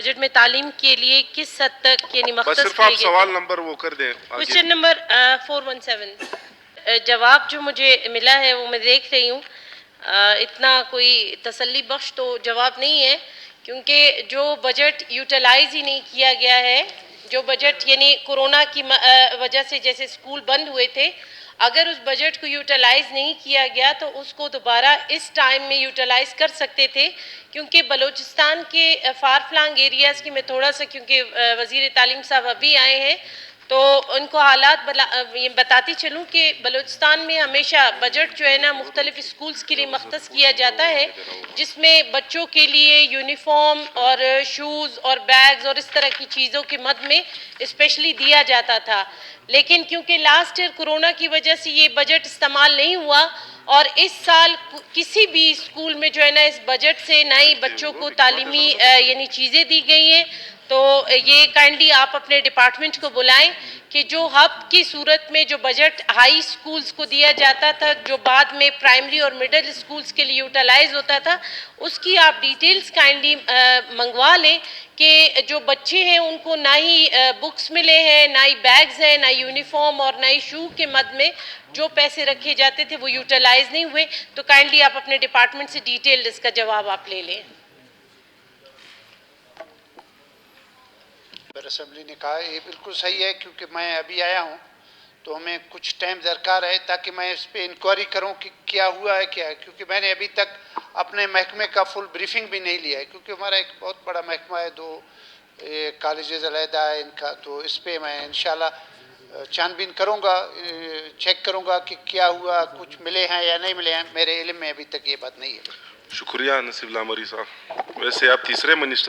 Budget میں تعلیم کے لیے کس حد تک یعنی بس مختص صرف کیے آپ گئے سوال تھے؟ نمبر وہ کر دیں کوشچن نمبر 417 جواب جو مجھے ملا ہے وہ میں دیکھ رہی ہوں، اتنا کوئی تسلی بخش تو جواب نہیں ہے، کیونکہ جو بجٹ یوٹیلائز ہی نہیں کیا گیا ہے، جو بجٹ یعنی کورونا کی وجہ سے جیسے اسکول بند ہوئے تھے، اگر اس بجٹ کو یوٹیلائز نہیں کیا گیا تو اس کو دوبارہ اس ٹائم میں یوٹیلائز کر سکتے تھے، کیونکہ بلوچستان کے فار فلانگ ایریاز کی میں تھوڑا سا، کیونکہ وزیر تعلیم صاحب ابھی آئے ہیں تو ان کو حالات یہ بتاتی چلوں کہ بلوچستان میں ہمیشہ بجٹ جو ہے نا مختلف اسکولز کے لیے مختص کیا جاتا ہے، جس میں بچوں کے لیے یونیفارم اور شوز اور بیگز اور اس طرح کی چیزوں کے مد میں اسپیشلی دیا جاتا تھا، لیکن کیونکہ لاسٹ ایئر کورونا کی وجہ سے یہ بجٹ استعمال نہیں ہوا، اور اس سال کسی بھی اسکول میں جو ہے نا اس بجٹ سے نہ ہی بچوں کو تعلیمی یعنی چیزیں دی گئی ہیں، تو یہ کائنڈلی آپ اپنے ڈپارٹمنٹ کو بلائیں کہ جو ہب کی صورت میں جو بجٹ ہائی سکولز کو دیا جاتا تھا، جو بعد میں پرائمری اور مڈل سکولز کے لیے یوٹیلائز ہوتا تھا، اس کی آپ ڈیٹیلز کائنڈلی منگوا لیں کہ جو بچے ہیں ان کو نہ ہی بکس ملے ہیں، نہ ہی بیگز ہیں، نہ یونیفارم اور نہ ہی شو کے مد میں جو پیسے رکھے جاتے تھے وہ یوٹیلائز نہیں ہوئے، تو کائنڈلی آپ اپنے ڈپارٹمنٹ سے ڈیٹیلڈ اس کا جواب آپ لے لیں۔ اسمبلی نے کہا یہ بالکل صحیح ہے، کیونکہ میں ابھی آیا ہوں تو ہمیں کچھ ٹائم درکار ہے تاکہ میں اس پہ انکوائری کروں کہ کیا ہوا ہے کیا ہے، کیونکہ میں نے ابھی تک اپنے محکمے کا فل بریفنگ بھی نہیں لیا ہے، کیونکہ ہمارا ایک بہت بڑا محکمہ ہے، 2 کالجز علیحدہ ہے ان کا، تو اس پہ میں انشاءاللہ چھان بین کروں گا، چیک کروں گا کہ کیا ہوا، کچھ ملے ہیں یا نہیں ملے ہیں، میرے علم میں ابھی تک یہ بات نہیں ہے۔ شکریہ نصیب لامری صاحب۔ ویسے آپ تیسرے منسٹر